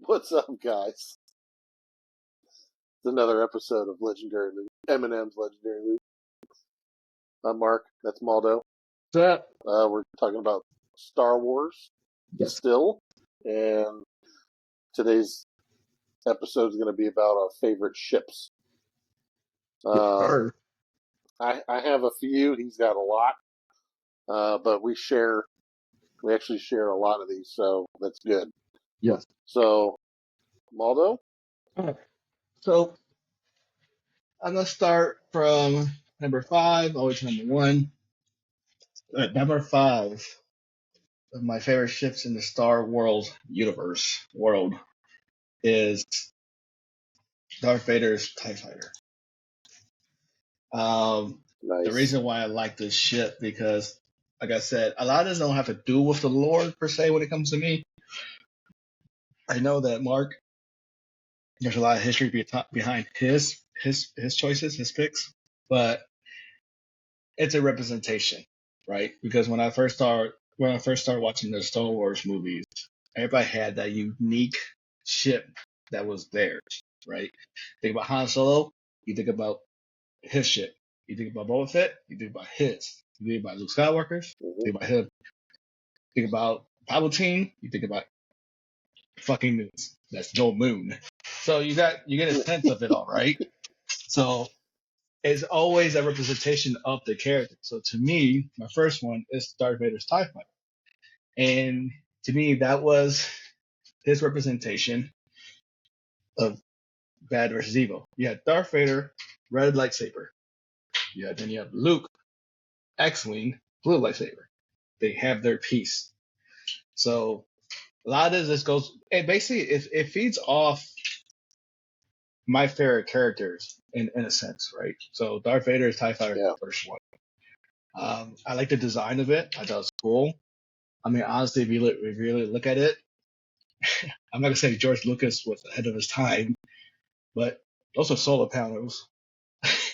What's up, guys? It's another episode of Legendary Loot. Eminem's Legendary Loot. I'm Mark. That's Maldo. What's up? We're talking about Star Wars still, and today's episode is going to be about our favorite ships. I have a few. He's got a lot, but we actually share a lot of these, so that's good. Yes. So, Maldo? So, I'm going to start from number 5 all the way to number 1. Number 5 of my favorite ships in the Star Wars world is Darth Vader's TIE Fighter. Nice. The reason why I like this ship, because, like I said, a lot of this don't have to do with the lore, per se, when it comes to me. I know that Mark, there's a lot of history behind his choices, his picks, but it's a representation, right? Because when I first started watching the Star Wars movies, everybody had that unique ship that was theirs, right? Think about Han Solo, you think about his ship. You think about Boba Fett, you think about his. You think about Luke Skywalker's, you think about him. Think about Palpatine, you think about fucking moons. That's Joel Moon. So you get a sense of it all, right? So it's always a representation of the character. So to me, my first one is Darth Vader's TIE Fighter. And to me, that was his representation of bad versus evil. You had Darth Vader, red lightsaber. Then you have Luke, X-Wing, blue lightsaber. They have their piece. So a lot of this goes, and basically it feeds off my favorite characters in a sense, right? So Darth Vader's TIE Fighter is the first one. I like the design of it. I thought it was cool. I mean, honestly, if you really look at it, I'm not going to say George Lucas was ahead of his time, but those are solar panels.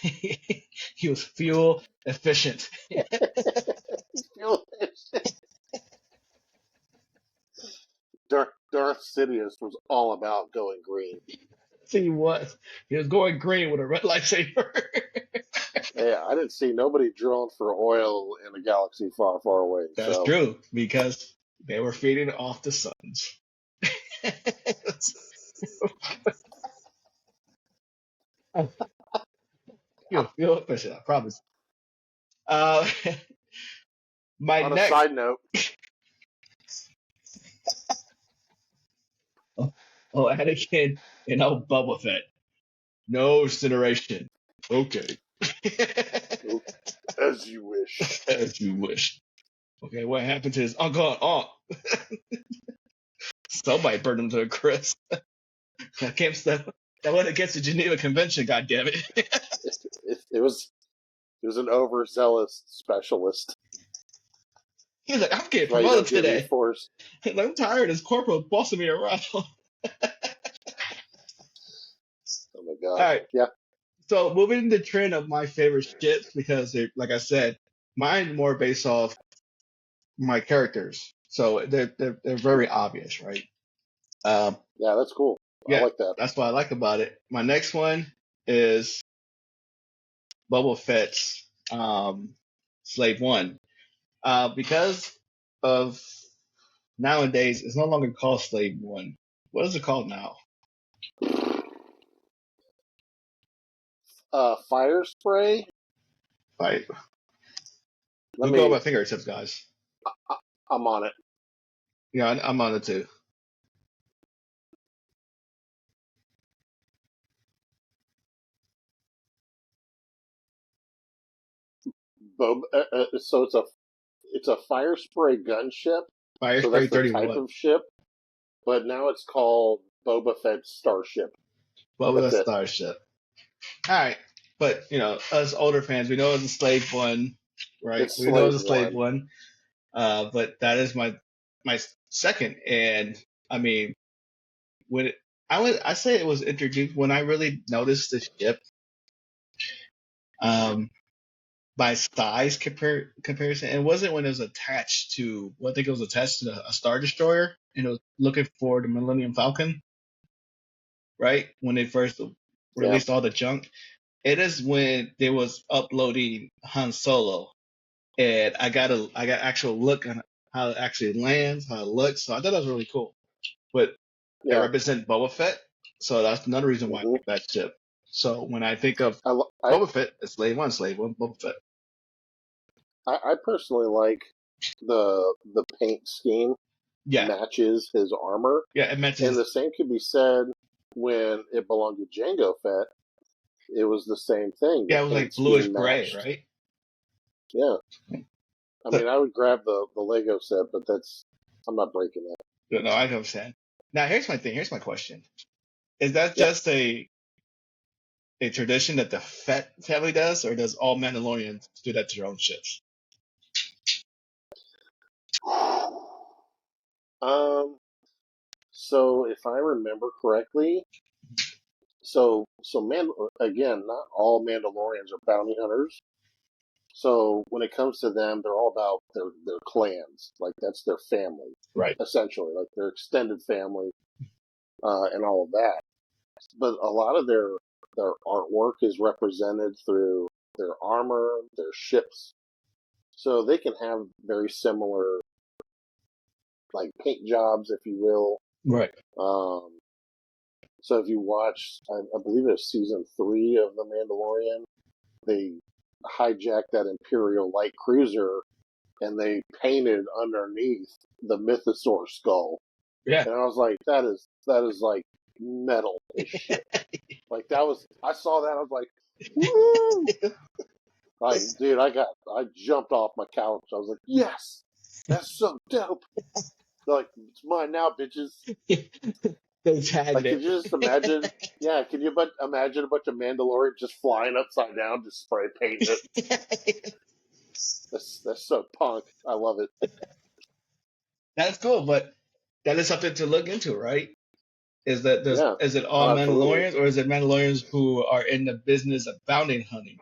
He was fuel efficient. Fuel efficient. Darth Sidious was all about going green. He was going green with a red lightsaber. Yeah, I didn't see nobody drilling for oil in a galaxy far, far away. That's true, because they were feeding off the suns. You'll efficient, I promise. On a side note. Anakin and Boba Fett. No incineration. Okay. As you wish. As you wish. Okay, what happened to his uncle and aunt? Somebody burned him to a crisp. I can't step. That went against the Geneva Convention. God damn it! It was an overzealous specialist. He's like, I'm getting promoted today. I'm tired of this corporal bossing me around. Oh my god! All right, yeah. So moving the trend of my favorite ships, because like I said, mine more based off my characters, so they're very obvious, right? Yeah, that's cool. I like that. That's what I like about it. My next one is Boba Fett's Slave One, because of nowadays it's no longer called Slave One. What is it called now? Fire spray. Right. Let me go on my fingertips, guys. I'm on it. Yeah, I'm on it too. So it's a fire spray gunship. Fire so spray that's the 31 type of ship, but now it's called Boba Fett Starship. Boba Fett Starship. All right, but us older fans, we know it's a Slave One, right? We know it's a Slave One. But that is my second, and I mean, when I say it was introduced when I really noticed the ship, by size comparison. It wasn't when it was attached to, I think it was attached to a Star Destroyer, and it was looking for the Millennium Falcon. right? When they first released all the junk. It is when they was uploading Han Solo, and I got actual look on how it actually lands, how it looks. So I thought that was really cool. But it represents Boba Fett, so that's another reason why I picked that ship. So when I think of Boba Fett, it's Slave One, Boba Fett. I personally like the paint scheme matches his armor. Yeah, it matches. And the same could be said when it belonged to Jango Fett. It was the same thing. Yeah, it was like bluish gray, right? Yeah. I mean, I would grab the Lego set, but I'm not breaking that. No, I understand. Now, here's my thing. Here's my question. Is that just a tradition that the Fett family does, or does all Mandalorians do that to their own ships? So if I remember correctly, again, not all Mandalorians are bounty hunters. So when it comes to them, they're all about their clans. Like that's their family, right? Essentially, like their extended family, and all of that. But a lot of their artwork is represented through their armor, their ships. So they can have very similar, like paint jobs, if you will. Right. So if you watch, I believe it's season 3 of The Mandalorian, they hijacked that Imperial light cruiser and they painted underneath the Mythosaur skull. Yeah. And I was like, that is like metal as shit. Like I saw that, I was like, woo! Like, dude, I jumped off my couch. I was like, yes, that's so dope. They're like, it's mine now, bitches. They tagged like, it. Could you just imagine? Yeah, can you imagine a bunch of Mandalorians just flying upside down, just spray painting it? That's so punk. I love it. That's cool, but that is something to look into, right? Is it all Mandalorians, or is it Mandalorians who are in the business of bounty hunting?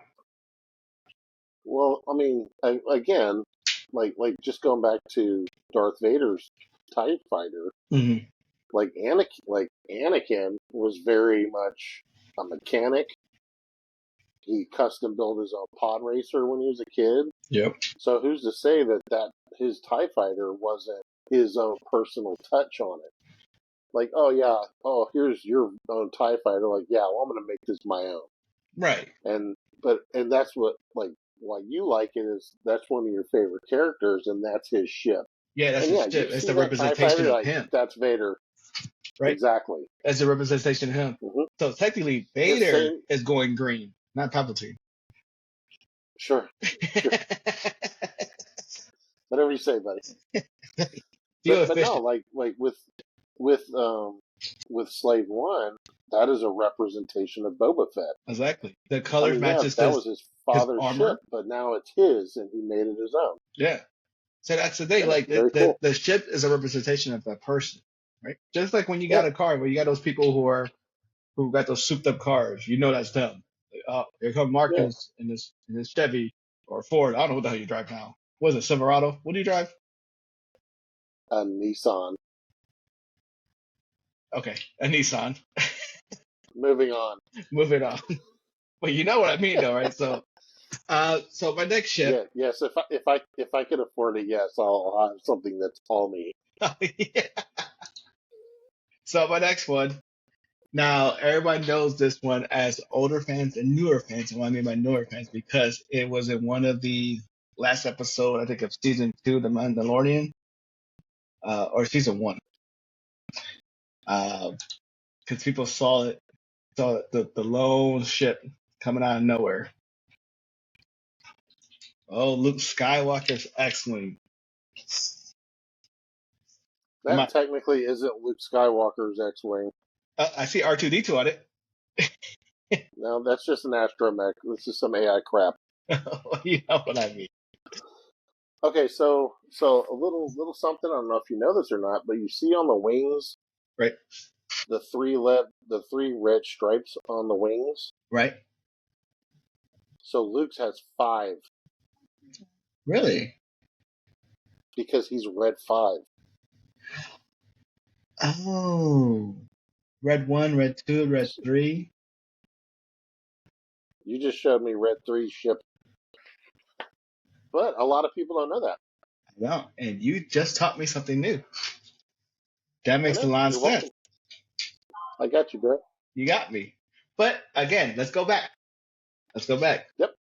Well, I mean, again, like just going back to Darth Vader's TIE fighter, like Anakin was very much a mechanic. He custom built his own pod racer when he was a kid. Yep. So who's to say that his TIE fighter wasn't his own personal touch on it? Like, here's your own TIE fighter. Like, yeah, well, I'm going to make this my own. Right. And that's what, like, why you like it is that's one of your favorite characters, and that's his ship. Yeah, that's his ship. It's the representation of him. That's Vader. Right. Exactly. As a representation of him. Mm-hmm. So technically, Vader is going green, not Palpatine. Sure. Whatever you say, buddy. but no, like with Slave One, that is a representation of Boba Fett. Exactly. The color matches. That was his father's ship, but now it's his, and he made it his own. Yeah. So that's the thing. Like the ship is a representation of that person, right? Just like when you got a car, where you got those people who got those souped up cars, you know that's them. Here come Marcus in this Chevy or Ford. I don't know what the hell you drive now. What is it, Silverado? What do you drive? A Nissan. Okay, a Nissan. Moving on. Well, you know what I mean, though, right? So my next ship. Yeah, yes. If I can afford it, yes, I'll have something that's all me. So my next one. Now everybody knows this one as older fans and newer fans. And what I mean by newer fans, because it was in one of the last episode, I think, of season 2, The Mandalorian, or season 1. Because people saw the lone ship coming out of nowhere. Oh, Luke Skywalker's X-Wing. That technically isn't Luke Skywalker's X-Wing. I see R2-D2 on it. No, that's just an astromech. This is some AI crap. You know what I mean. Okay, so a little something. I don't know if you know this or not, but you see on the wings, right? The three red stripes on the wings, right? So Luke's has 5. Really? Because he's red 5. Oh, Red 1, Red 2, Red 3. You just showed me Red 3 ship. But a lot of people don't know that. No, and you just taught me something new. That makes a know. lot of You're sense. welcome. I got you, bro. You got me. But again, let's go back. Yep.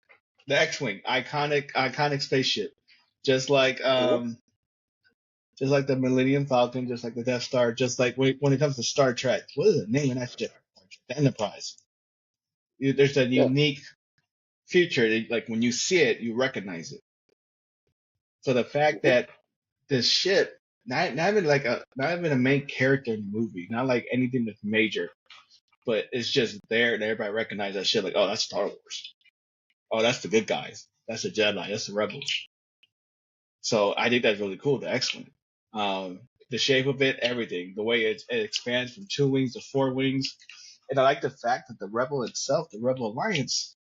The X-wing, iconic spaceship, just like the Millennium Falcon, just like the Death Star, just like when it comes to Star Trek. What is the name of that ship? The Enterprise. There's a Yeah. unique feature that, like, when you see it, you recognize it. So the fact that this ship, not even a main character in the movie, not like anything that's major, but it's just there and everybody recognizes that shit. Like, oh, that's Star Wars. Oh, that's the good guys. That's the Jedi. That's the rebels. So I think that's really cool. The X-wing, the shape of it, everything, the way it expands from 2 wings to 4 wings, and I like the fact that the Rebel itself, the Rebel Alliance,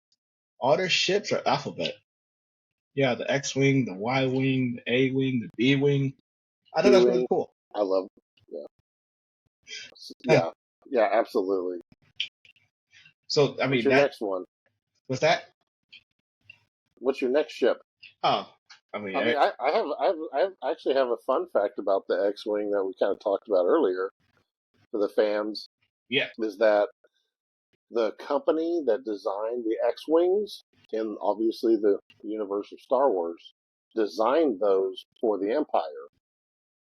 all their ships are alphabet. Yeah, the X-wing, the Y-wing, the A-wing, the B-wing. I thought that's really cool. I love it. Yeah. Yeah, absolutely. So I mean, what's your next one? What's that? What's your next ship? Oh, I mean, I actually have a fun fact about the X-wing that we kind of talked about earlier for the fans. Yeah, is that the company that designed the X-wings in obviously the universe of Star Wars designed those for the Empire.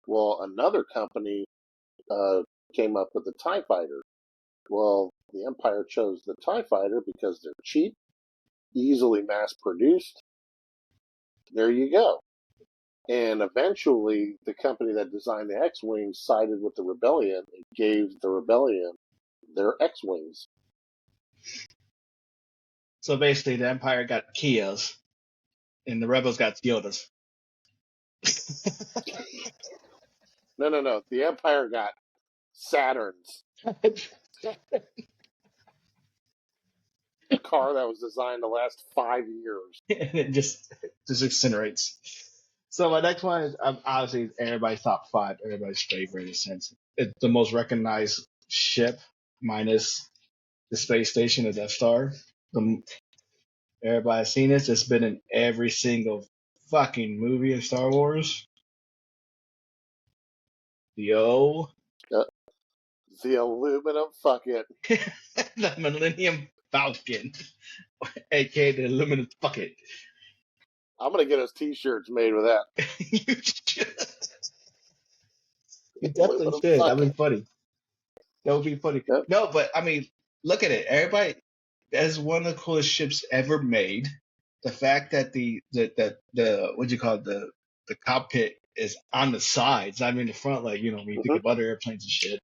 Well, another company came up with the TIE Fighter. Well, the Empire chose the TIE Fighter because they're cheap, easily mass produced. There you go. And eventually, the company that designed the X-Wings sided with the Rebellion and gave the Rebellion their X-Wings. So basically, the Empire got Kias, and the Rebels got Yodas. No. The Empire got Saturns. A car that was designed to last 5 years. And it just incinerates. So my next one is obviously everybody's top 5, everybody's favorite in a sense. It's the most recognized ship, minus the space station, the Death Star. Everybody's seen this. It's been in every single fucking movie in Star Wars. The aluminum fucking. The Millennium Falcon, aka the aluminum bucket. I'm gonna get us T-shirts made with that. You should. You definitely should. That'd be funny. That would be funny. Yep. No, but I mean, look at it. Everybody, that's one of the coolest ships ever made. The fact that the what do you call it, the cockpit is on the sides, not in the front, like, when you think of other airplanes and shit.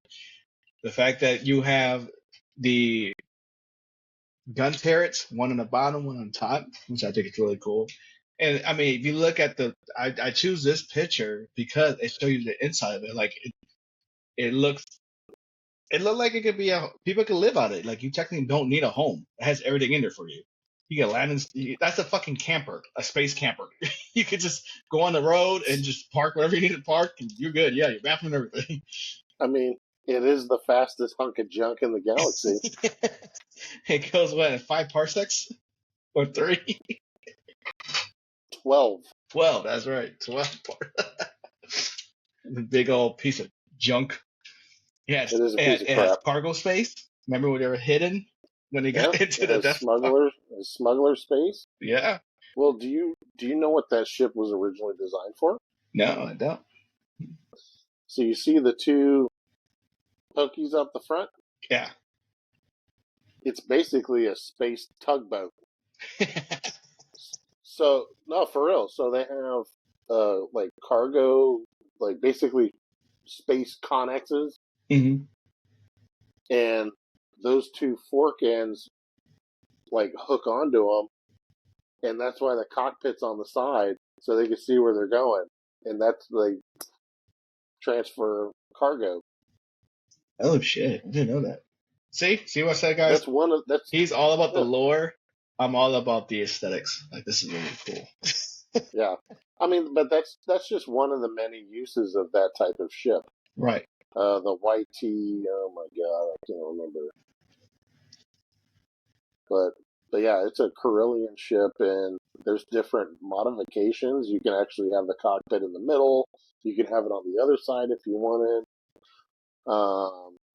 The fact that you have the gun turrets, one on the bottom, one on top, which I think is really cool. And I mean, if you look at I choose this picture because it shows you the inside of it. Like it looks like it could be people could live on it. Like, you technically don't need a home. It has everything in there for you. You can land that's a fucking camper, a space camper. You could just go on the road and just park wherever you need to park, and you're good. Yeah, your bathroom and everything. I mean, it is the fastest hunk of junk in the galaxy. It goes, what, 5 parsecs? Or 3? 12. 12, that's right. 12. The big old piece of junk. Yes, It is a piece of crap. Has cargo space. Remember when they were hidden when they got into the Death Star? Smuggler space. Yeah. Well, do you know what that ship was originally designed for? No, I don't. So you see the 2 pokies up the front? Yeah. It's basically a space tugboat. So, no, for real. So they have like cargo, like basically space connexes. Mm-hmm. And those 2 fork ends like hook onto them, and that's why the cockpit's on the side, so they can see where they're going, and that's like transfer cargo. Oh shit! I didn't know that. See what I said, guys? He's all about the lore. I'm all about the aesthetics. Like, this is really cool. Yeah, I mean, but that's just one of the many uses of that type of ship. Right. The YT, oh my god, I can't remember. But yeah, it's a Corellian ship, and there's different modifications. You can actually have the cockpit in the middle. You can have it on the other side if you wanted.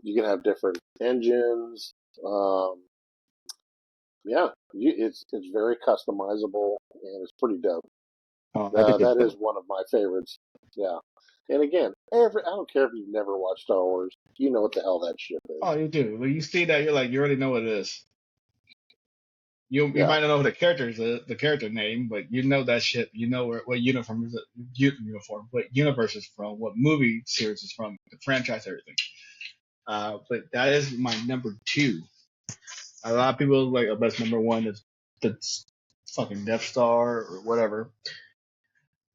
You can have different engines. Yeah, it's very customizable, and it's pretty dope. That is one of my favorites. Yeah. And again, I don't care if you've never watched Star Wars, you know what the hell that ship is. Oh, you do. When you see that, you're like, you already know what it is. You Yeah. might not know the character name, but you know that ship. You know what uniform is uniform, what universe is from, what movie series is from, the franchise, everything. But that is my number 2. A lot of people like, oh, best number 1 is the fucking Death Star or whatever.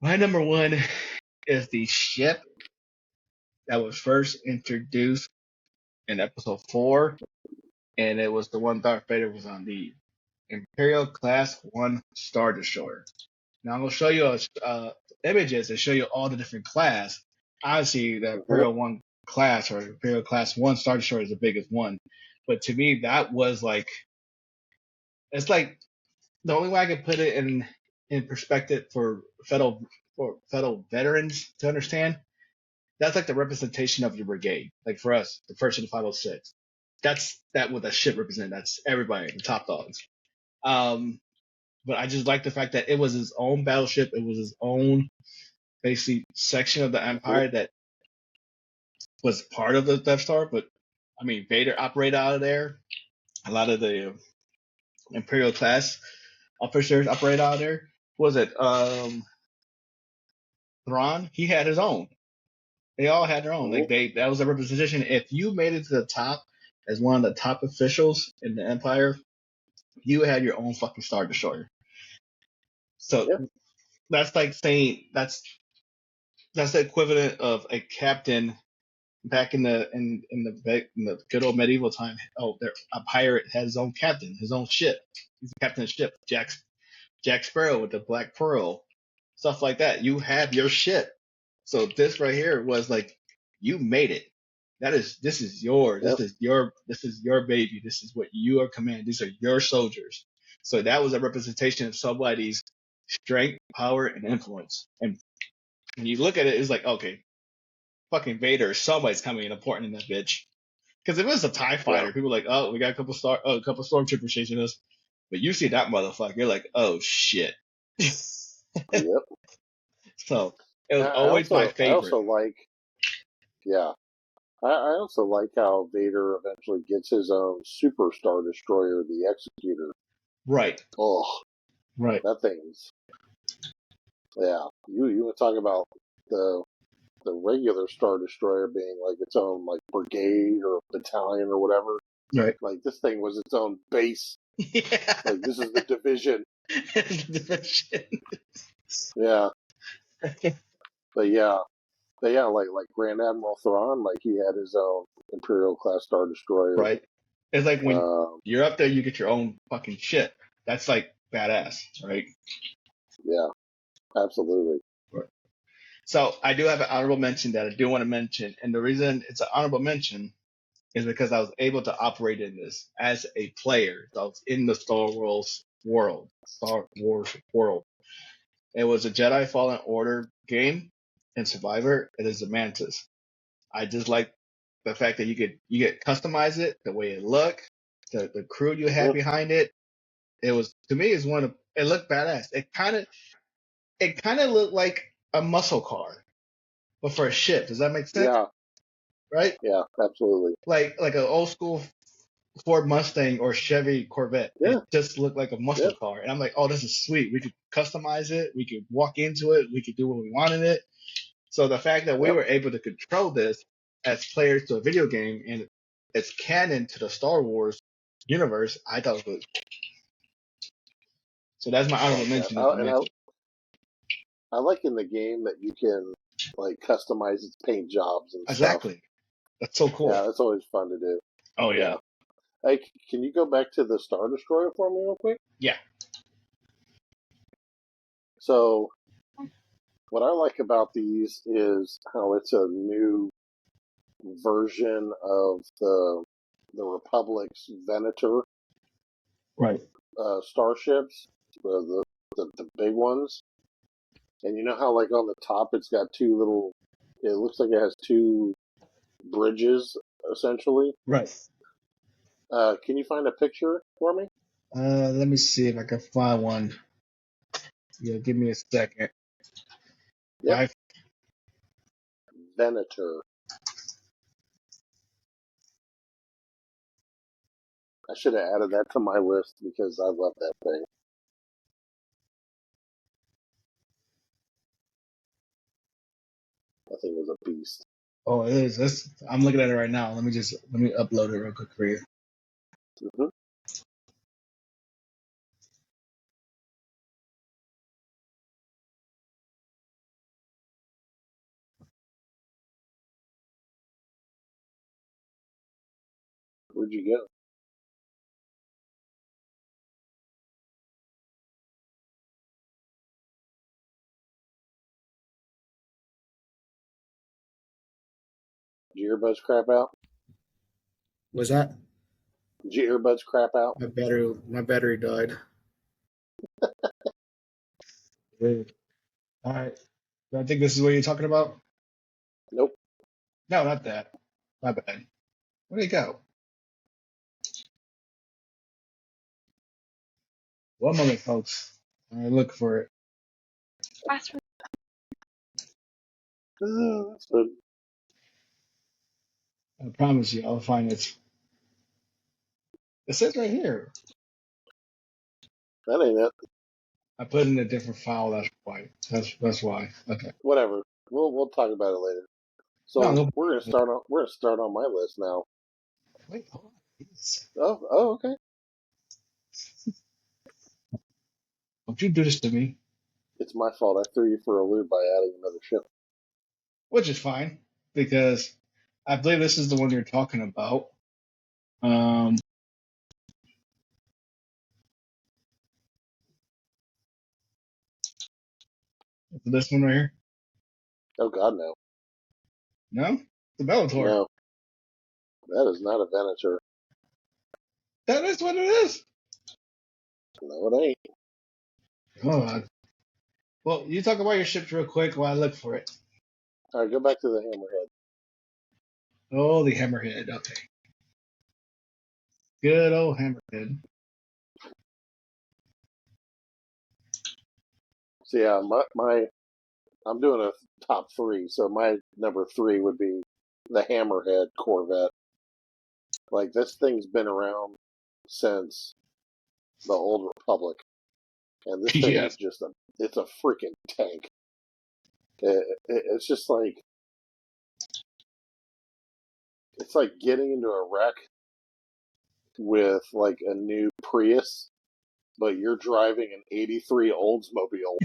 My number 1 is the ship that was first introduced in Episode 4, and it was the one Darth Vader was on, the Imperial Class 1 Star Destroyer. Now I'm going to show you images that show you all the different class. Obviously, the Imperial 1 class or Imperial Class 1 Star Destroyer is the biggest one. But to me, that was like, it's like the only way I could put it in perspective for fellow veterans to understand. That's like the representation of your brigade. Like for us, the first of the 506. That's what that ship represents. That's everybody, the top dogs. But I just like the fact that it was his own battleship. It was his own basically section of the Empire that was part of the Death Star. But I mean, Vader operated out of there. A lot of the Imperial class officers operate out of there. What was it Thrawn? He had his own. They all had their own. Like that was a representation. If you made it to the top as one of the top officials in the Empire, you had your own fucking Star Destroyer. So that's like saying that's the equivalent of a captain back in the good old medieval time. Oh, a pirate had his own captain, his own ship. He's the captain of the ship. Jack Sparrow with the Black Pearl, stuff like that. You have your ship. So this right here was like, you made it. This is yours. Yep. This is your baby. This is what you are commanding. These are your soldiers. So that was a representation of somebody's strength, power, and influence. And when you look at it, it's like, okay, fucking Vader, somebody's coming and important in that bitch. Because if it was a TIE fighter, people are like, oh, we got a couple stormtroopers chasing us. But you see that motherfucker, you're like, oh shit. Yep. So it was always my favorite. I also like how Vader eventually gets his own Super Star Destroyer, the Executor. Right. Oh, right. That thing's You want to talk about the regular Star Destroyer being like its own like brigade or battalion or whatever. Right. Like this thing was its own base. Yeah. Like this is the division. It's the division. Yeah. But yeah, like Grand Admiral Thrawn, like he had his own Imperial class Star Destroyer. Right. It's like when you're up there, you get your own fucking shit. That's like badass, right? Yeah, absolutely. Right. So I do have an honorable mention that I do want to mention, and the reason it's an honorable mention is because I was able to operate in this as a player. So I was in the Star Wars world. It was a Jedi Fallen Order game and Survivor. It is a Mantis. I just like the fact that you could customize it, the way it looked, the crew you had behind it. It was, to me, it looked badass. It kind of looked like a muscle car, but for a ship. Does that make sense? Yeah. Right? Yeah, absolutely. Like an old school Ford Mustang or Chevy Corvette. Yeah. It just looked like a muscle car. And I'm like, oh, this is sweet. We could customize it. We could walk into it. We could do what we wanted it. So the fact that we were able to control this as players to a video game and it's canon to the Star Wars universe, I thought it was. So that's my honorable mention. I like in the game that you can like customize its paint jobs and stuff. Exactly. That's so cool. Yeah, that's always fun to do. Oh yeah. Hey, can you go back to the Star Destroyer for me real quick? Yeah. So, what I like about these is how it's a new version of the Republic's Venator starships, the big ones. And you know how, like, on the top it's got two little, it looks like it has two bridges, essentially. Right. Can you find a picture for me? Let me see if I can find one. Yeah, give me a second. Yep. Venator. I should have added that to my list because I love that thing. That thing was a beast. Oh, it is. I'm looking at it right now. Let me upload it real quick for you. Mm-hmm. Where'd you go? Did your earbuds crap out? What's that? Did your earbuds crap out? My battery died. Weird. All right. I think this is what you're talking about. Nope. No, not that. My bad. Where'd it go? One moment, folks. I look for it. Password. That's good. I promise you, I'll find it. It says right here. That ain't it. I put it in a different file. That's why. That's why. Okay. Whatever. We'll talk about it later. So No. we're gonna start on my list now. Wait, hold on. Oh, okay. Don't you do this to me? It's my fault. I threw you for a loop by adding another ship. Which is fine because I believe this is the one you're talking about. This one right here. Oh God, no. No, the Bellator. No, that is not a Venator. That is what it is. No, it ain't. Hold on. Well, you talk about your ships real quick while I look for it. All right, go back to the Hammerhead. Oh, the Hammerhead. Okay. Good old Hammerhead. So yeah, I'm doing a top three. So my number three would be the Hammerhead Corvette. Like, this thing's been around since the Old Republic, and this thing Yes. is just it's a freaking tank. It's just like, it's like getting into a wreck with like a new Prius, but you're driving an '83 Oldsmobile.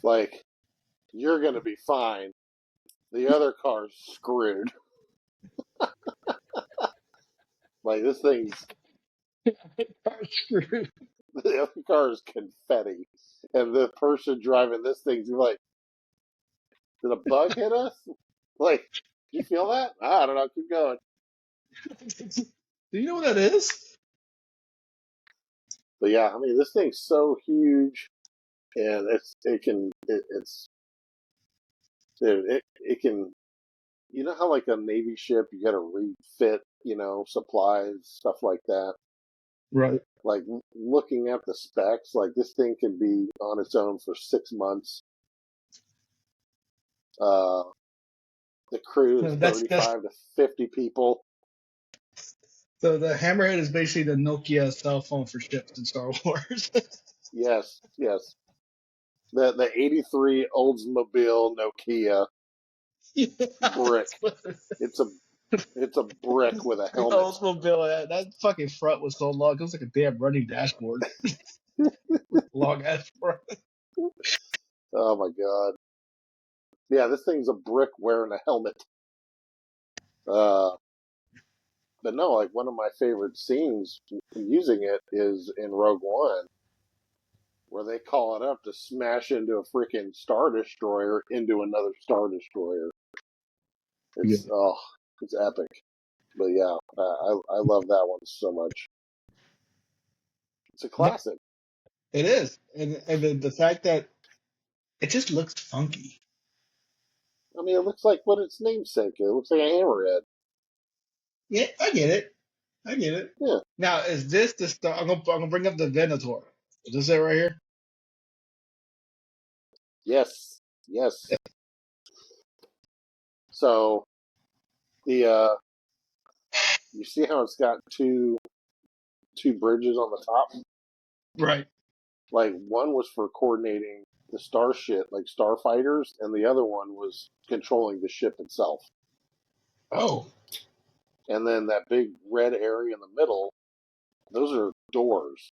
Like, you're gonna be fine. The other car's screwed. Like, this thing's Screwed. the other car is confetti, and the person driving this thing's like, "Did a bug hit us? Like, did you feel that? I don't know. Keep going." Do you know what that is? But yeah, I mean, this thing's so huge, and it can. You know how, like, a Navy ship, you got to refit, supplies, stuff like that. Right. Like, looking at the specs, like, this thing can be on its own for 6 months. Uh, the crew is That's 35 to 50 people. so the Hammerhead is basically the Nokia cell phone for ships in Star Wars. Yes, yes. The '83 Oldsmobile Nokia Yeah, brick. that's what it It's a brick with a The helmet. Oldsmobile, that fucking front was so long. It was like a damn running dashboard. Long ass front. Oh my god. Yeah, this thing's a brick wearing a helmet. Uh, but no, like, one of my favorite scenes using it is in Rogue One, where they call it up to smash into a freaking Star Destroyer into another Star Destroyer. It's it's epic. But yeah, I love that one so much. It's a No, classic. it is, and the fact that it just looks funky. I mean, it looks like what its namesake is. It looks like a hammerhead. Yeah, I get it. I get it. Yeah. Now, is this the stuff? I'm gonna bring up the Venator. Is this it right here? Yes. Yes. So the you see how it's got two bridges on the top? Right. Like one was for coordinating the starship, like starfighters, and the other one was controlling the ship itself. Oh. And then that big red area in the middle, those are doors.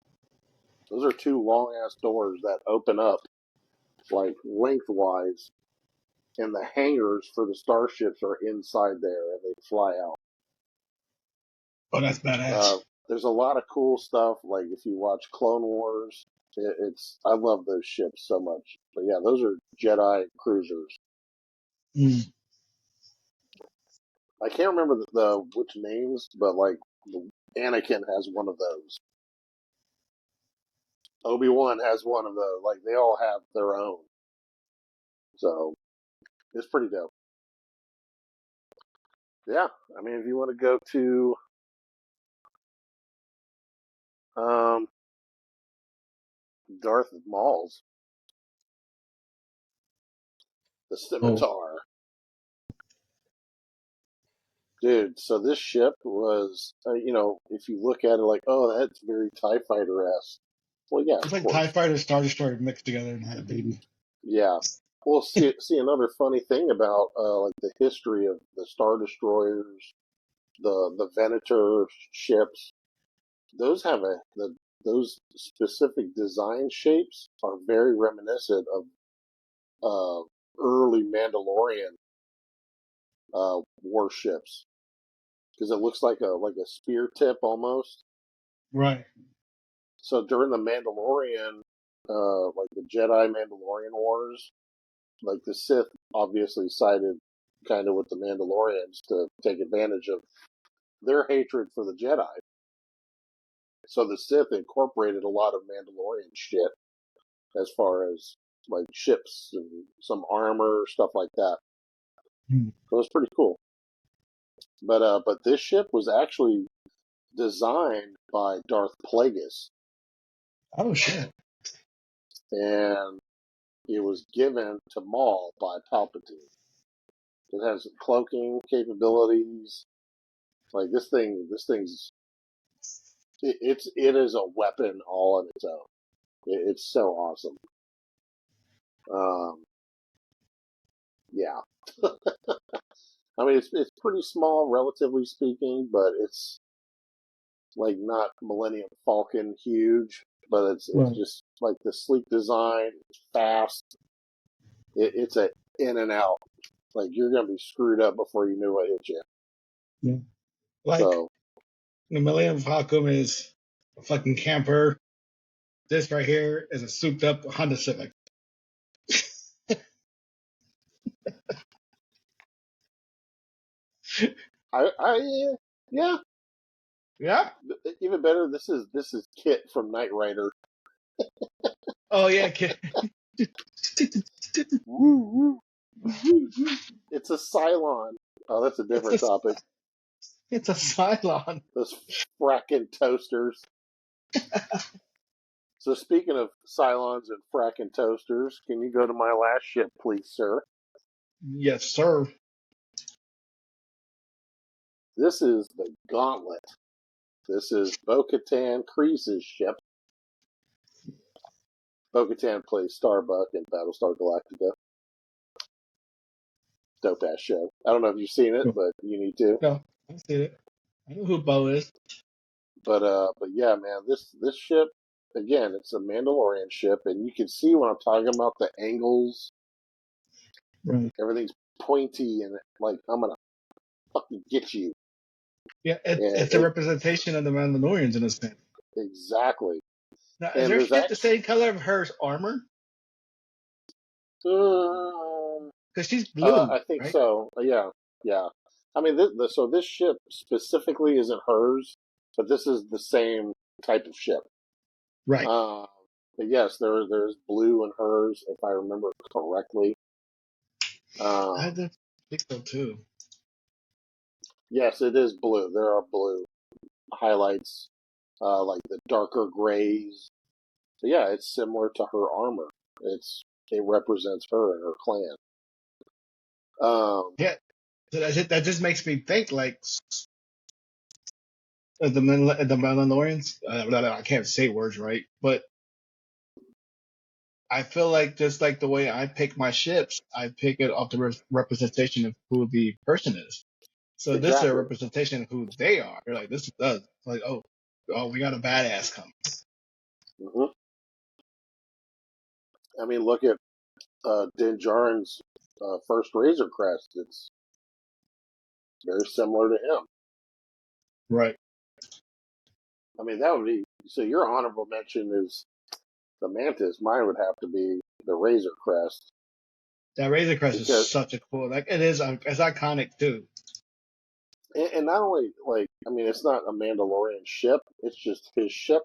Those are two long ass doors that open up like lengthwise, and the hangars for the starships are inside there, and they fly out. Oh, that's badass. There's a lot of cool stuff. Like if you watch Clone Wars, I love those ships so much. But yeah, those are Jedi cruisers. Mm. I can't remember the which names, but like Anakin has one of those. Obi-Wan has one of those. Like they all have their own. So it's pretty dope. Yeah, I mean, if you want to go to Darth Maul's, the Oh. Scimitar. Dude, so this ship was, if you look at it like, oh, that's very TIE Fighter-esque. Well, yeah, It's of like TIE course. Fighter, Star Destroyer mixed together and had a baby. Yeah. Well, see another funny thing about like the history of the Star Destroyers, the Venator ships. Those have those specific design shapes are very reminiscent of early Mandalorian warships because it looks like a spear tip almost. Right. So during the Mandalorian, like the Jedi Mandalorian wars, like the Sith obviously sided kind of with the Mandalorians to take advantage of their hatred for the Jedi. So the Sith incorporated a lot of Mandalorian shit as far as like ships and some armor, stuff like that. Mm. It was pretty cool. But this ship was actually designed by Darth Plagueis, Oh shit. and it was given to Maul by Palpatine. It has cloaking capabilities. Like this thing's it is a weapon all on its own. It's so awesome. Yeah. I mean, it's pretty small, relatively speaking, but it's like not Millennium Falcon huge, but it's Right. just like the sleek design. It's fast. It's a in and out. Like you're gonna be screwed up before you knew what hit you. Yeah. Like So the Millennium Falcon is a fucking camper. This right here is a souped up Honda Civic. yeah, Yeah. even better. This is Kit from Knight Rider. Oh yeah. Kid. Woo, woo. It's a Cylon. Oh, that's a It's different a topic. it's a Cylon. Those fracking toasters. So speaking of Cylons and fracking toasters, can you go to my last ship, please, sir? Yes, sir. This is the Gauntlet. This is Bo-Katan Kryze's ship. Bo-Katan plays Starbuck in Battlestar Galactica. Dope ass show. I don't know if you've seen it, but you need to. No, I see it. I know who Bo is. But yeah, man, this ship again, it's a Mandalorian ship, and you can see when I'm talking about the angles. Right. Everything's pointy and like I'm gonna fucking get you. Yeah, And it's a representation of the Mandalorians in a sense. exactly. Now, is And their there's ship the actually same color of her armor? Because she's blue, I think right? so. Yeah. Yeah. I mean, so this ship specifically isn't hers, but this is the same type of ship. Right. But yes, there's blue in hers, if I remember correctly. I think so too. Yes, it is blue. There are blue highlights, like the darker grays. So yeah, it's similar to her armor. It represents her and her clan. Yeah. So that just makes me think like the Mandalorians. I can't say words right, but I feel like just like the way I pick my ships, I pick it off the representation of who the person is. So this is a Exactly. representation of who they are. They're like, this is us. Like, oh, we got a badass coming. Hmm. I mean, look at Din Djarin's first Razor Crest. It's very similar to him. Right. I mean, that would be so. Your honorable mention is the Mantis. Mine would have to be the Razor Crest That Razor Crest is because, such a cool. Like it is. It's iconic too. and not only like, I mean, it's not a Mandalorian ship. It's just his ship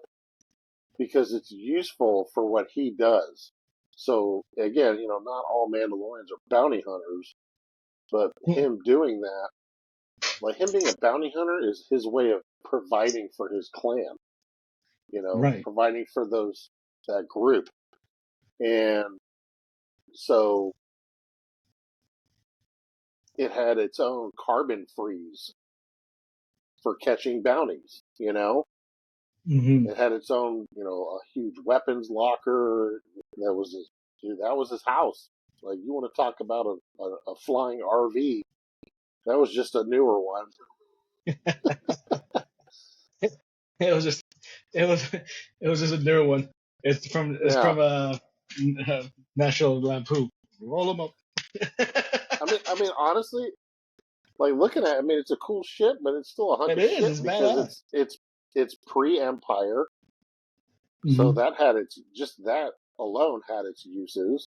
because it's useful for what he does. So again, not all Mandalorians are bounty hunters, but him doing that, like him being a bounty hunter, is his way of providing for his clan. Right. Providing for that group, and so it had its own carbon freeze for catching bounties. Hmm. It had its own, a huge weapons locker. That was his house. Like, you want to talk about a flying RV? That was just a newer one. It was just. It was. It was just a newer one. It's from. It's Yeah. from National Lampoon. Roll them up. I mean, honestly, like looking at it, I mean, it's a cool ship, but it's still a hunk It of is. shit It's because badass. it's pre-Empire. So Hmm. that alone had its uses.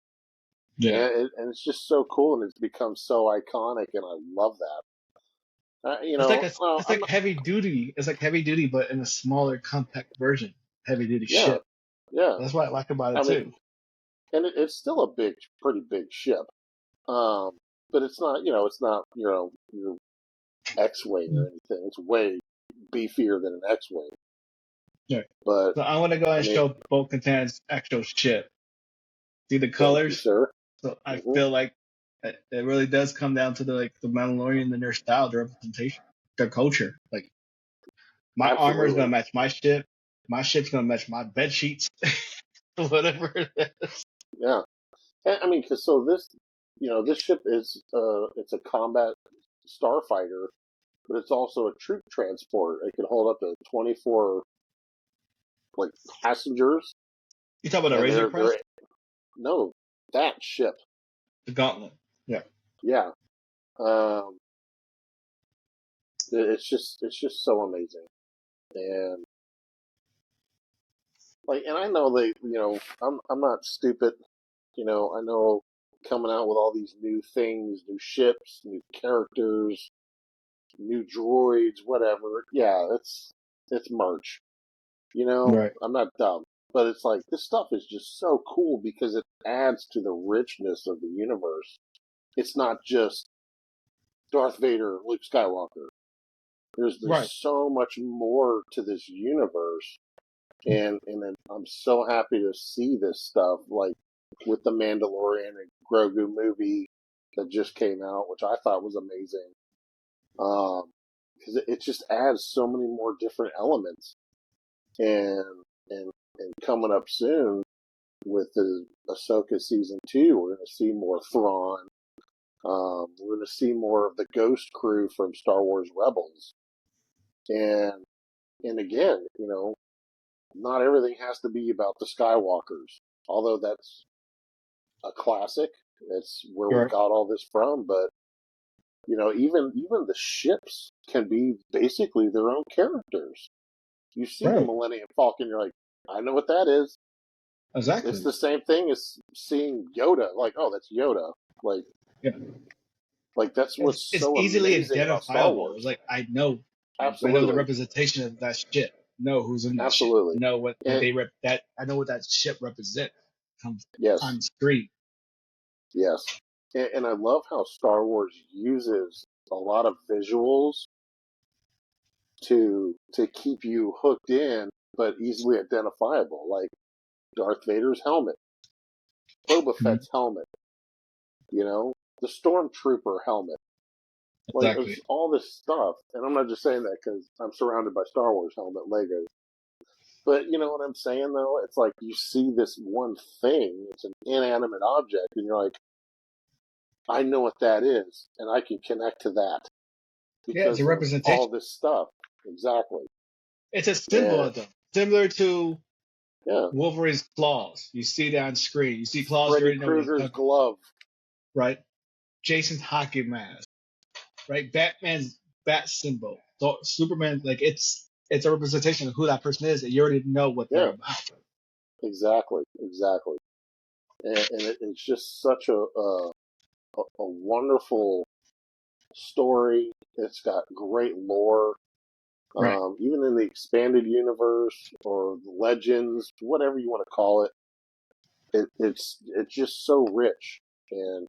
Yeah. And it's just so cool, and it's become so iconic, and I love that. Well, It's like heavy duty. It's like heavy duty, but in a smaller, compact version. Heavy duty yeah, ship. yeah. That's what I like about it I mean, too. and it's still a pretty big ship. Um, but it's not, it's not, your X-wing or anything. It's way beefier than an X-wing. Yeah. But So I want to go I and mean, show Bo-Katan's actual ship. See the thank you, colors. sir. So I Hmm. feel like it really does come down to the Mandalorian and their style, their representation, their culture. Like my armor is gonna Absolutely. match my ship. My ship's gonna match my bed sheets. Whatever it is. Yeah. And, I mean, because so this ship it's a combat starfighter, but it's also a troop transport. It can hold up to 24 like passengers, You talk about a and Razor they're Crest? no, that ship. The Gauntlet. Yeah. Yeah. Um, it's just so amazing, and and I know I'm not stupid. I know coming out with all these new things, new ships, new characters, new droids, whatever. Yeah, it's merch. Right. I'm not dumb, but it's like this stuff is just so cool because it adds to the richness of the universe. It's not just Darth Vader, Luke Skywalker. There's Right. so much more to this universe, and then I'm so happy to see this stuff like with the Mandalorian and Grogu movie that just came out, which I thought was amazing. Because it just adds so many more different elements, and and and coming up soon with the Ahsoka season 2, we're going to see more Thrawn. We're going to see more of the Ghost crew from Star Wars Rebels, and again, not everything has to be about the Skywalkers, although that's a classic. It's where we Right. got all this from, but even the ships can be basically their own characters. You see the Right. Millennium Falcon, you're like, I know what that is. It's Exactly. the same thing as seeing Yoda. Like, oh, that's Yoda. Like, Yeah. Like, that's what's It's so easily amazing about Star identifiable. It's Wars. like I know the Absolutely. representation of that ship. Know who's in that ship. Absolutely. Know what And, I know what that ship represents. Comes yes. on screen. Yes. And I love how Star Wars uses a lot of visuals to keep you hooked in, but easily identifiable, like Darth Vader's helmet, Boba Mhm. Fett's helmet, the Stormtrooper helmet. Like, Exactly. it's all this stuff. And I'm not just saying that because I'm surrounded by Star Wars helmet Legos. But you know what I'm saying, though? It's like you see this one thing, it's an inanimate object, and you're like, I know what that is, and I can connect to that Yeah, it's a because of all representation. this stuff. Exactly. It's a symbol And of them, similar to yeah, Wolverine's claws. You see that on screen. You see claws, you Freddy already know what he's Krueger's talking. glove. Right? Jason's hockey mask. Right? Batman's bat symbol. So Superman, like it's a representation of who that person is, and you already know what they're Yeah, about. exactly, exactly. And it's just such a wonderful story. It's got great lore. Right. Even in the expanded universe or legends, whatever you want to call it, it's just so rich and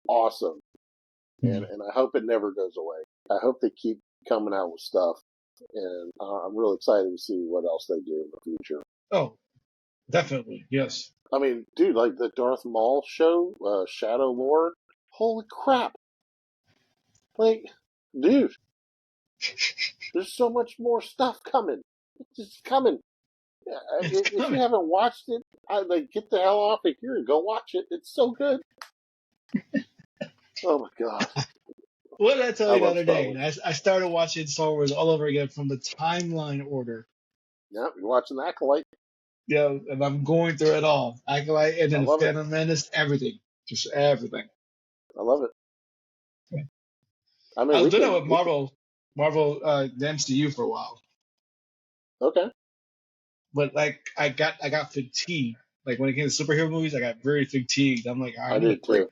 awesome. And I hope it never goes away. I hope they keep coming out with stuff, and I'm really excited to see what else they do in the future. Oh, definitely. Yes. I mean, dude, like the Darth Maul show, Shadow Lord. Holy crap! Like, dude, there's so much more stuff coming. It's just coming. It's If you coming. haven't watched it, get the hell off of here and go watch it. It's so good. Oh my god, What did I tell I you the love other Star day? Wars. I started watching Star Wars all over again from the timeline order. Yeah, you're watching Acolyte. Yeah, and I'm going through it all. Acolyte and I then the love it. Phantom Menace, everything. Just everything. I love it. I I mean, was we doing it could, with the MCU for a while. okay. But like I got fatigued. Like when it came to superhero movies, I got very fatigued. I'm like, all right, I I need a did break. too.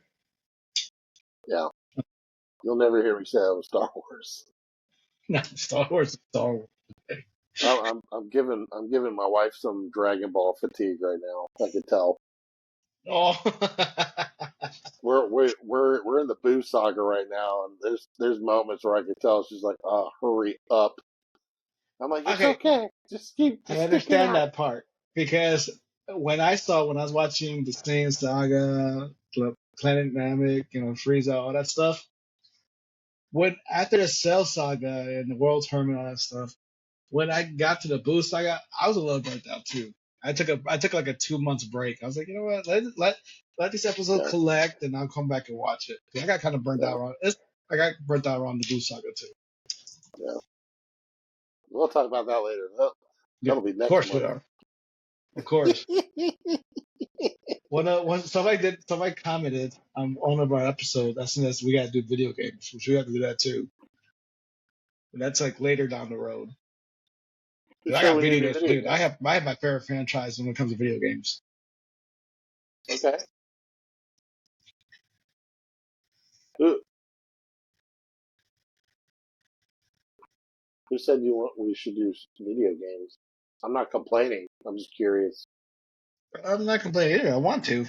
Yeah, you'll never hear me say that with Star Wars. No, Star Wars is Star Wars. I'm giving my wife some Dragon Ball fatigue right now. I could tell. Oh, We're in the Boo saga right now, and there's moments where I could tell she's like, hurry up. I'm like, it's okay. okay. Just I stick it understand out. that part because when I was watching the Saiyan Saga, Planet Namek, Frieza, all that stuff. When after the Cell Saga and the World Tournament, all that stuff, when I got to the Boo Saga, I was a little burnt out too. I took like a 2 months break. I was like, you know what, let this episode Yeah, collect, and I'll come back and watch it. I got kind of burnt yeah, out on it. I got burnt out on the Boo Saga too. yeah. We'll talk about that later. Yeah, That'll be of next course we month. are. Of course. When somebody commented on one of our episodes, as soon as we got to do video games, which we have to do that too. But that's like later down the road. You 'Cause I said got we need video to do games video too. games. I have my favorite franchise when it comes to video games. Okay. Who, who said we should do video games? I'm not complaining. I'm just curious. I'm not complaining either. I want to.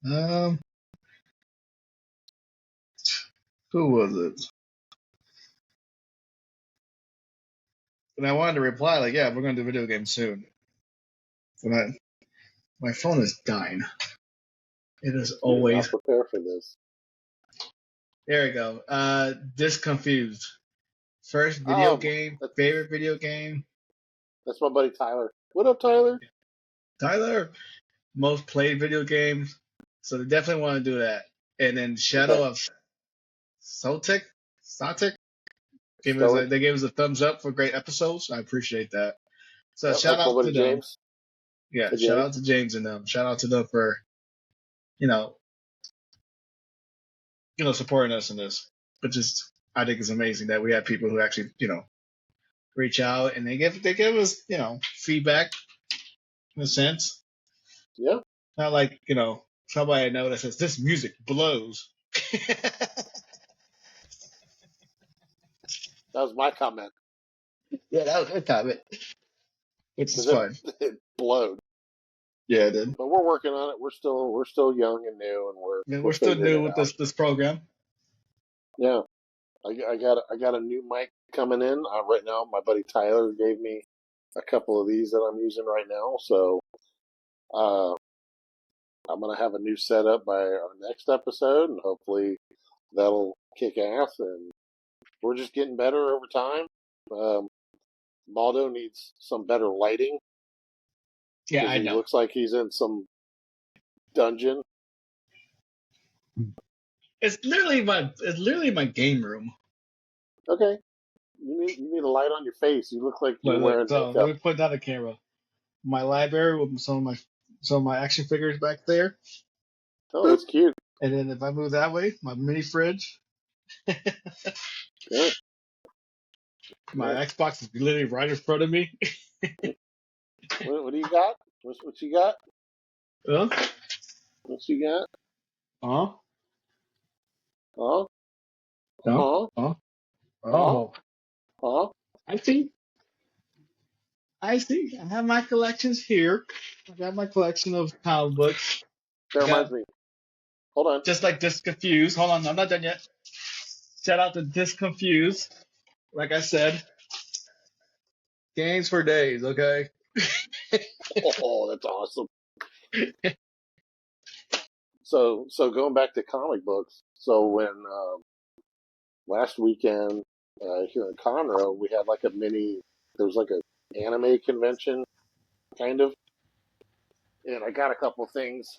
Um, who was it? And I wanted to reply like, yeah, we're going to do video games soon. But my phone is dying. It is You did not always. prepare for this. There we go. Disconfused. First video Oh, game, that's, favorite video game. that's my buddy Tyler. What up, Tyler? Tyler, most played video games. So they definitely want to do that. And then Okay. Shadow of Sotic Stoic. they gave us a thumbs up for great episodes. I appreciate that. So Yep, shout that's my out to buddy them. James. Yeah, Hey, shout out James. to James and them. Shout out to them for you know supporting us in this. But just I think it's amazing that we have people who actually reach out and they give us feedback in a sense. Yeah. Not like somebody I know that says this music blows. That was my comment. Yeah, that was a good comment. Which is Because fun. it blowed. Yeah, it did. But we're working on it. We're still young and new, and Yeah, we're we're still figuring new it with out. this program. Yeah, I got a new mic coming in right now. My buddy Tyler gave me a couple of these that I'm using right now. So uh, I'm gonna have a new setup by our next episode, and hopefully that'll kick ass. And we're just getting better over time. Um, Maldo needs some better lighting Yeah, because I he know. looks like he's in some dungeon. It's literally my game room. Okay, you need a light on your face. You look like you're Look. wearing So let makeup. me put down the camera. My library with some of my action figures back there. Oh, Boop. that's cute. And then if I move that way, my mini fridge. Good, My good. Xbox is literally right in front of me. What do you got? What you got? Huh? What you got? Huh? Huh? Huh? Huh? Huh? Huh? Oh, Huh? I see. I see. I have my collections here. I got my collection of comic books. That I reminds got me. Hold on. just like Disconfused. Hold on, I'm not done yet. Shout out to Disconfused. Like I said, games for days. Okay. Oh, that's awesome. So going back to comic books. So when last weekend here in Conroe, we had like a mini. There was like a anime convention, kind of, and I got a couple things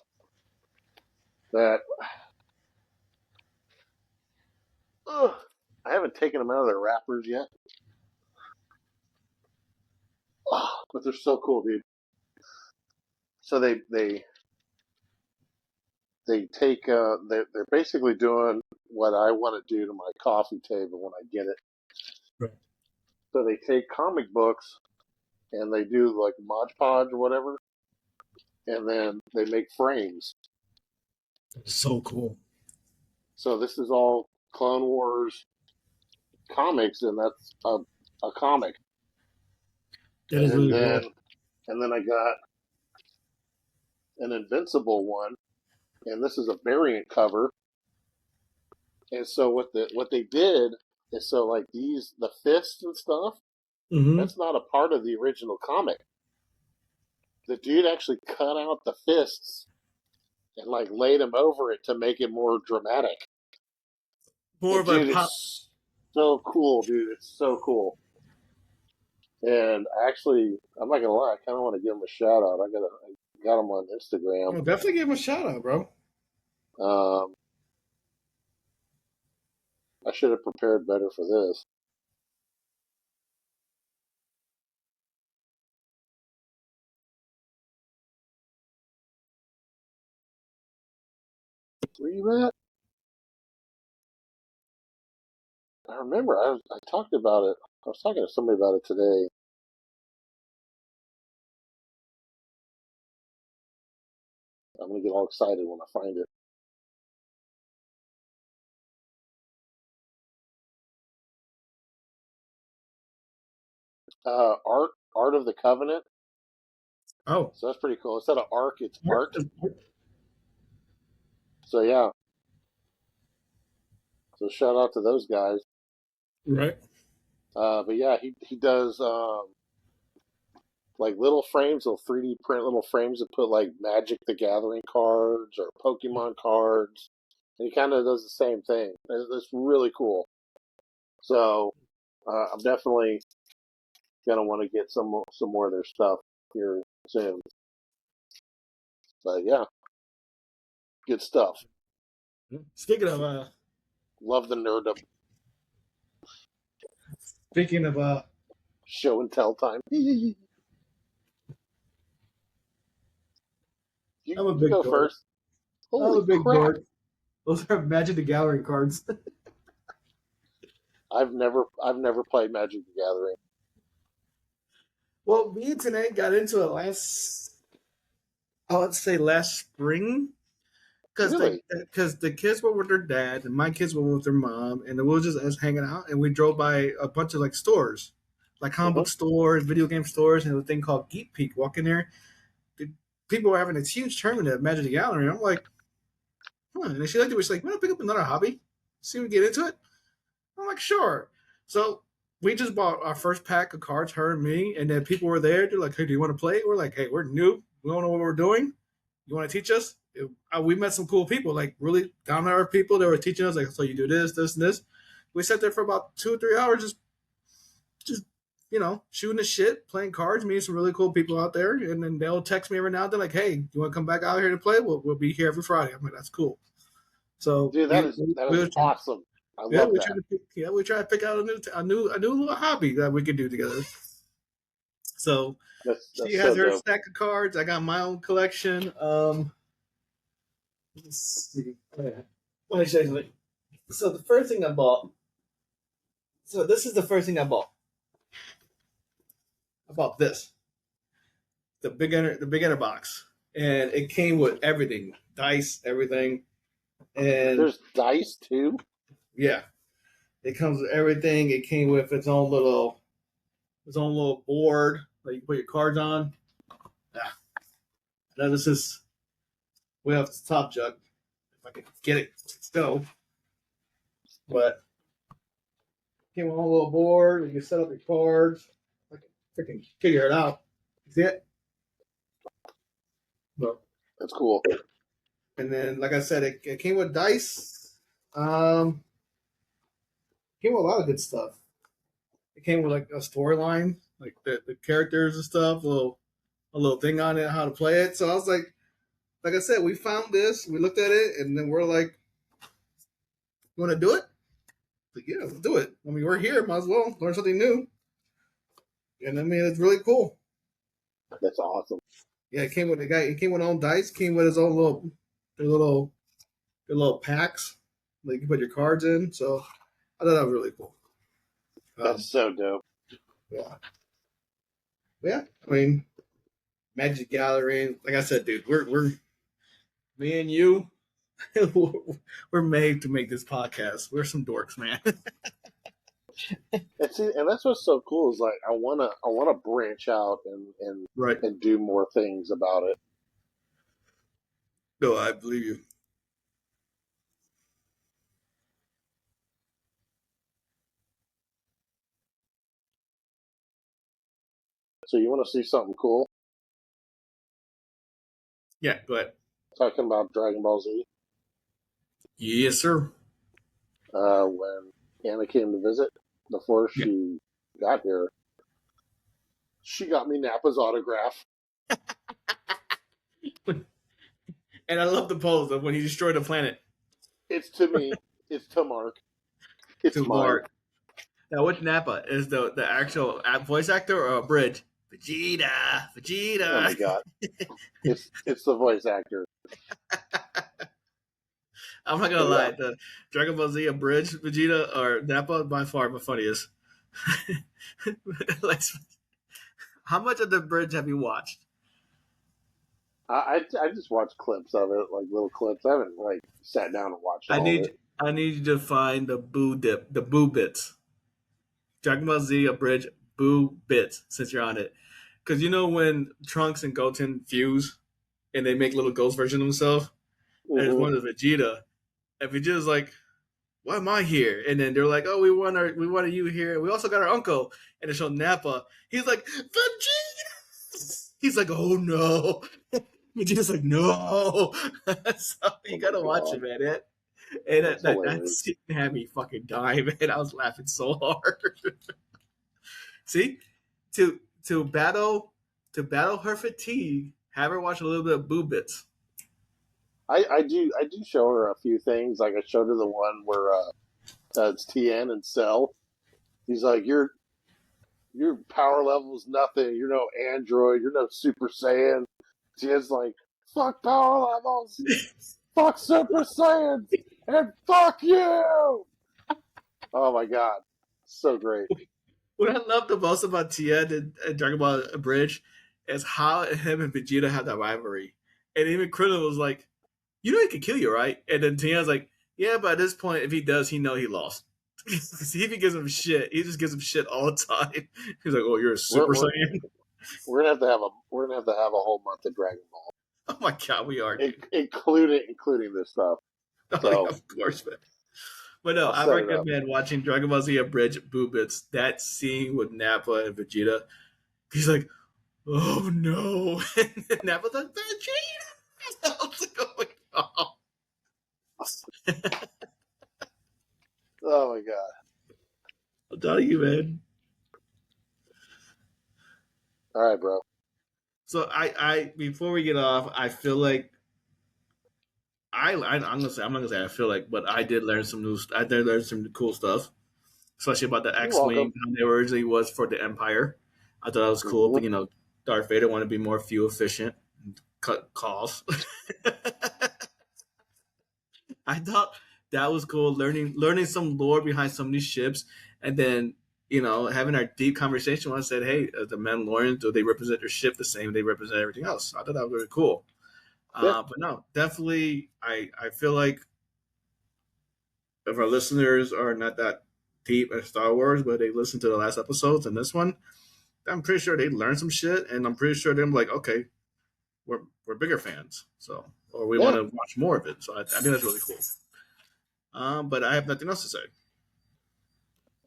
that ugh, I haven't taken them out of their wrappers yet. Oh, but they're so cool, dude. So they take they're basically doing what I want to do to my coffee table when I get it. Right. So they take comic books and they do like Mod Podge or whatever, and then they make frames. So cool. So this is all Clone Wars comics, and that's a comic. That is And really cool. then I got an Invincible one, and this is a variant cover. And so what they did is so like the fists and stuff. Mm-hmm. That's not a part of the original comic. The dude actually cut out the fists and like laid them over it to make it more dramatic. More And of a dude, pop. it's so cool, dude. It's so cool. And actually, I'm not gonna lie, I kind of want to give him a shout out. I got him on Instagram. Oh, definitely give him a shout out, bro. Um, I should have prepared better for this. Where you at? I remember I talked about it. I was talking to somebody about it today. I'm gonna get all excited when I find it. Art of the Covenant. Oh. So that's pretty cool. Instead of arc, it's art. So yeah. So shout out to those guys. Right. But yeah, he does like little frames. He'll 3D print little frames and put like Magic the Gathering cards or Pokemon cards. And he kind of does the same thing. It's really cool. So I'm definitely gonna want to get some more of their stuff here soon. But yeah, good stuff. Speaking of Love the nerdum. speaking of Show and tell time. you I'm a you big go dork. first. I'm Holy a big crap! dork. Those are Magic the Gathering cards. I've never played Magic the Gathering. Well, me and Tanae got into it last, let's say last spring. Really? Because the kids were with their dad and my kids were with their mom, and we were just us hanging out, and we drove by a bunch of like stores, like comic book stores, video game stores, and a thing called Geek Peek. Walk in there, the people were having this huge tournament at Magic the Gathering. I'm like, and she was like, "Want to pick up another hobby? See if we get into it." I'm like, "Sure." So we just bought our first pack of cards, her and me, and then people were there. They're like, "Hey, do you want to play?" We're like, "Hey, we're new. We don't know what we're doing. You want to teach us?" We met some cool people, like really down to earth people that were teaching us, like, so you do this, this, and this. We sat there for about 2 or 3 hours, just shooting the shit, playing cards, meeting some really cool people out there, and then they'll text me every now and then, like, "Hey, you want to come back out here to play? We'll be here every Friday." I'm like, "That's cool." So, dude, that is awesome. I love that. We try to pick out a new little hobby that we could do together. So she has her stack of cards. I got my own collection. Let's see. Let me show you something. So the first thing I bought. So this is the first thing I bought. I bought this. The beginner box. And it came with everything. Dice, everything. And there's dice too? Yeah. It comes with everything. It came with its own little board that you put your cards on. Yeah. Now this is way off the top, Jug. If I can get it still. But came with a little board. You can set up your cards. I can freaking figure it out. See it? But, that's cool. And then, like I said, it came with dice. Came with a lot of good stuff. It came with like a storyline, like the characters and stuff, a little thing on it, how to play it. So I was like I said, we found this, we looked at it, and then we're like, "You want to do it?" Like, yeah, let's do it. I mean, we're here, might as well learn something new. And I mean, it's really cool. That's awesome. Yeah, it came with the guy. It came with his own dice. Came with his own little packs. Like you can put your cards in. So I thought that was really cool. That's so dope. Yeah. Yeah. I mean, Magic Gathering. Like I said, dude, we're me and you. We're made to make this podcast. We're some dorks, man. And that's what's so cool is like I wanna branch out and do more things about it. No, I believe you. So you want to see something cool? Yeah, go ahead. Talking about Dragon Ball Z. Yes, sir. When Anna came to visit, before she got here, she got me Napa's autograph. And I love the pose of when he destroyed the planet. It's to me. It's to Mark. It's to Mark. Now, which Napa is the actual voice actor or Abridged? Vegeta. Oh my god! It's the voice actor. I'm not gonna lie. The Dragon Ball Z Abridged Vegeta or Napa by far the funniest. How much of the bridge have you watched? I just watched clips of it, like little clips. I haven't like sat down and watched all of it. I need you to find the boo bits. Dragon Ball Z Abridged boo bits, since you're on it. Because you know when Trunks and Goten fuse and they make little ghost version of themselves? Mm-hmm. There's one of Vegeta. And Vegeta's like, "Why am I here?" And then they're like, "Oh, we wanted you here. We also got our uncle." And they show Napa. He's like, "Vegeta!" He's like, "Oh no." Vegeta's like, "No." So you gotta watch it, man. And that scene had me fucking dying, man. I was laughing so hard. See? To battle her fatigue, have her watch a little bit of Boo Bits. I do show her a few things. Like I showed her the one where it's Tien and Cell. He's like, your power level is nothing. You're no android. You're no Super Saiyan. Tien's like, fuck power levels, fuck Super Saiyans, and fuck you. Oh my god, so great. What I love the most about Tien and Dragon Ball Abridged is how him and Vegeta have that rivalry. And even Krillin was like, "You know he could kill you, right?" And then Tiana's like, "Yeah, but at this point, if he does, he lost." See if he gives him shit. He just gives him shit all the time. He's like, "Oh, you're a Super Saiyan." We're gonna have to have a whole month of Dragon Ball. Oh my god, we are, including this stuff. So, yeah, of course, man. But no, I recommend watching Dragon Ball Z Abridged Boobits. That scene with Napa and Vegeta. He's like, "Oh no!" And Napa's like, "Vegeta!" I was like, "Oh my god!" Oh my god! I'm telling you, man. All right, bro. So I before we get off, I feel like I'm not gonna say I feel like, but I did learn some cool stuff, especially about the X-wing how they originally was for the Empire. I thought that was cool. But, Darth Vader wanted to be more fuel efficient, and cut costs. I thought that was cool. Learning some lore behind some of these ships, and then having our deep conversation when I said, "Hey, the Mandalorians, do they represent their ship the same? They represent everything else." I thought that was really cool. Yeah. But no, definitely, I feel like if our listeners are not that deep in Star Wars, but they listen to the last episodes and this one, I'm pretty sure they learned some shit, and I'm pretty sure they're like, okay, we're bigger fans, so or we want to watch more of it. So I think that's really cool. But I have nothing else to say.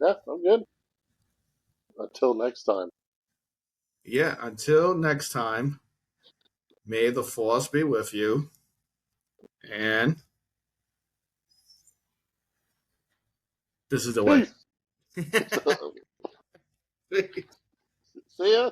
Yeah, I'm good. Until next time. Yeah, until next time. May the Force be with you. And this is the way. See ya.